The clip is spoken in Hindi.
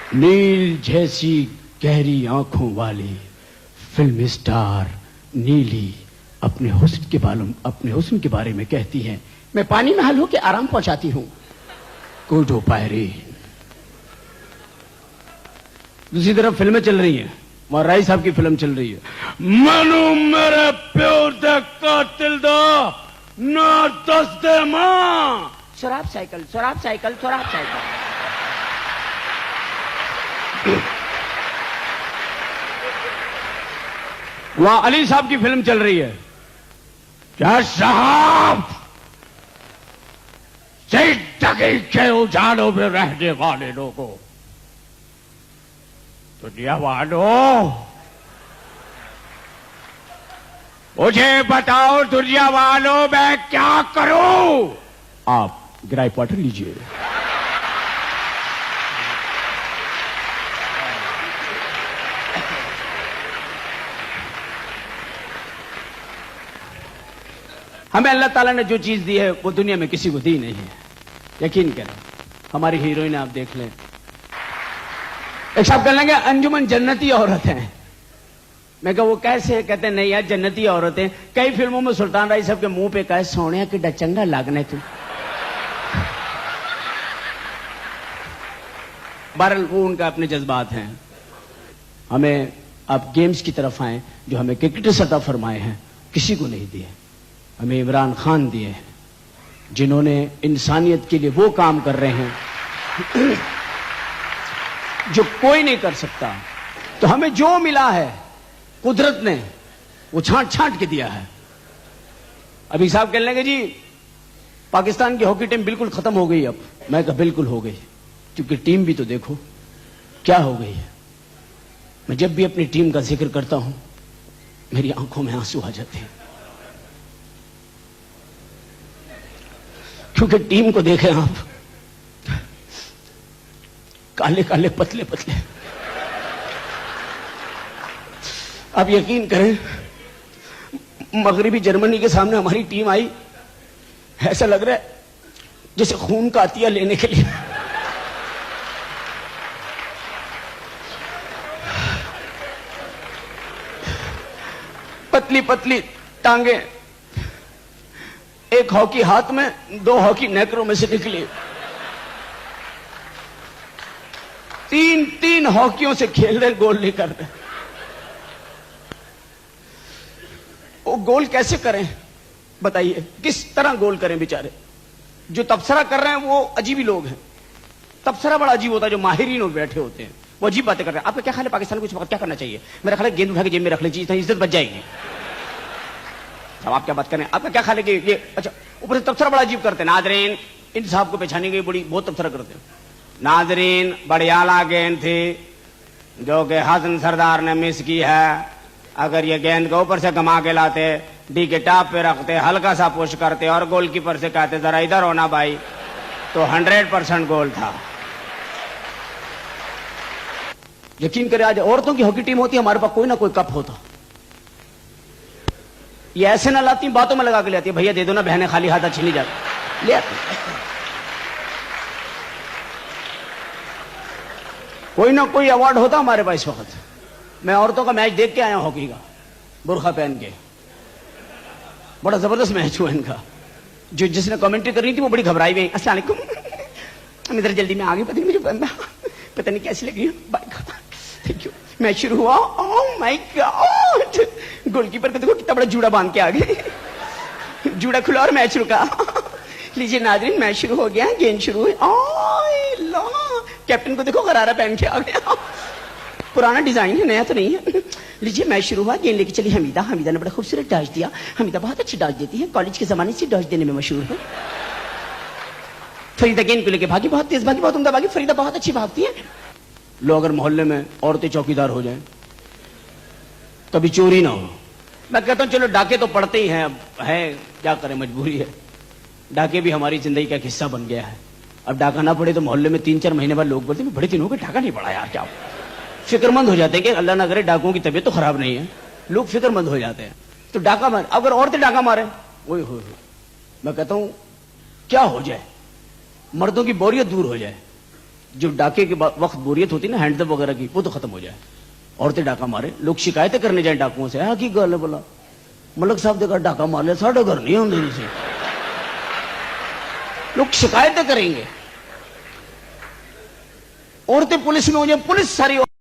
नील जैसी गहरी आंखों वाली फिल्म स्टार नीली अपने हुस्न के बारे में कहती है, मैं पानी में हल होकर आराम पहुंचाती हूं। कूदो पायरी। दूसरी तरफ फिल्में चल रही हैं, वहां राय साहब की फिल्म चल रही है, मनु मेरे प्यो दे कातिल दा ना दस दे मां। शराब साइकिल, शराब साइकिल, शराब साइकिल। वहां अली साहब की फिल्म चल रही है, क्या साहब जिंदगी के उजालों में रहने वाले लोगों, दुनिया वालों मुझे बताओ, दुनिया वालों मैं क्या करूं? आप ग्राई वाटर लीजिए। हमें अल्लाह ताला ने जो चीज दी है वो दुनिया में किसी को दी नहीं है। यकीन करें, हमारी हीरोइन आप देख लें, एक साहब कहने लगे अंजुमन जन्नती औरत है। मैं कहा वो कैसे? कहते नहीं यार, जन्नती औरतें कई फिल्मों में सुल्तान राय साहब के मुंह पे कहे सोने कि डचंगा लागने तू। बहरहाल वो उनका अपने जज्बात हैं। हमें आप गेम्स की तरफ आए जो हमें क्रिकेटर्स अता फरमाए हैं, किसी को नहीं दिए। हमें इमरान खान दिए हैं जिन्होंने इंसानियत के लिए वो काम कर रहे हैं जो कोई नहीं कर सकता। तो हमें जो मिला है कुदरत ने वो छांट छांट के दिया है। अभी साहब कहने लगे जी पाकिस्तान की हॉकी टीम बिल्कुल खत्म हो गई। अब मैं कहा बिल्कुल हो गई, क्योंकि टीम भी तो देखो क्या हो गई है। मैं जब भी अपनी टीम का जिक्र करता हूं मेरी आंखों में आंसू आ जाते हैं, क्योंकि टीम को देखें आप, काले काले पतले पतले। आप यकीन करें मगरिबी जर्मनी के सामने हमारी टीम आई, ऐसा लग रहा है जैसे खून का अतिया लेने के लिए। पतली पतली टांगे, एक हॉकी हाथ में, दो हॉकी नेकरों में से निकली। तीन हॉकियों से खेल रहे, गोल नहीं कर रहे। वो गोल कैसे करें बताइए, किस तरह गोल करें? बेचारे जो तबसरा कर रहे हैं वो अजीब ही लोग हैं। तबसरा बड़ा अजीब होता है, जो माहिरीन लोग बैठे होते हैं वो अजीब बातें कर रहे हैं। आपका क्या ख्याल है पाकिस्तान को इस वक्त क्या करना चाहिए? मेरा ख्याल है गेंद उठा के जेब में रख लीजिए, इज्जत बच जाएगी। अब आप क्या बात करें? आपका क्या ख्याल है कि ये अच्छा ऊपर से तबसरा बड़ा अजीब करते हैं। नाजरीन इन साहब को पहचाने के लिए बहुत तबसरा करते हैं। नाजरीन बढ़ियाला गेंद थी जो कि हसन सरदार ने मिस की है। अगर ये गेंद को ऊपर से घुमा के लाते, डी के टॉप पे रखते, हल्का सा पुश करते और गोलकीपर से कहते जरा इधर होना भाई, तो 100% गोल था। यकीन करें आज औरतों की हॉकी टीम होती, हमारे पास कोई ना कोई कप होता। ये ऐसे ना लाती, बातों में लगा के ले आती है, भैया दे दो ना, बहनें खाली हाथ अच्छी नहीं जाती, ले आती। कोई ना कोई अवार्ड होता हमारे पास इस वक्त। मैं औरतों का मैच देख के आया हॉकी का, बुर्खा पहन के, बड़ा जबरदस्त मैच हुआ इनका। जो जिसने कमेंट्री करनी थी वो बड़ी घबराई हुई, अस्सलाम वालेकुम, हम इधर जल्दी में आ गए, पता नहीं मुझे पता नहीं कैसी लगी, थैंक यू। मैच शुरू हुआ, ओह माय गॉड, गोलकीपर को देखो कितना बड़ा जूड़ा बांध के आ गए। जूड़ा खुला और मैच रुका। लीजिए नाज़रीन मैच शुरू हो गया, गेंद शुरू हुई, कैप्टन को देखो गरारा पहन के आ गया, पुराना डिजाइन है, नया तो नहीं है। लीजिए मैच शुरू हुआ, गेंद लेके चली हमीदा, हमीदा ने बड़ा खूबसूरत डॉज दिया। हमीदा बहुत अच्छी डॉज देती है, कॉलेज के जमाने से डॉज देने में मशहूर है। फरीदा गेंद को लेके भागी, बहुत तेज भागी, बहुत उम्दा भागी। फरीदा बहुत अच्छी भागती है। लोग अगर मोहल्ले में औरतें चौकीदार हो जाएं, कभी चोरी ना हो। मैं कहता हूं चलो डाके तो पड़ते ही हैं, अब है क्या करें, मजबूरी है। डाके भी हमारी जिंदगी का हिस्सा बन गया है। अब डाका ना पड़े तो मोहल्ले में 3-4 महीने बाद लोग बोलते हैं बड़े दिन हो गए डाका नहीं पड़ा यार, क्या फिक्रमंद हो जाते हैं कि अल्लाह ना करे डाकुओं की तबीयत तो खराब नहीं है, लोग फिक्रमंद हो जाते हैं। तो डाका मारे, अगर औरतें डाका मारे, ओए हो, मैं कहता हूं क्या हो जाए, मर्दों की बोरियत दूर हो जाए। जो डाके के वक्त बोरियत होती ना हैंडदब वगैरह की, वो तो खत्म हो जाए। औरतें डाका मारे, लोग शिकायतें करने जाए डाकुओं से, हाँ की गल है बोला मलक साहब देखा डाका मार लिया, साढ़े घर नहीं होंगे जिसे लोग शिकायतें करेंगे। औरतें पुलिस में हो जाए, पुलिस सारी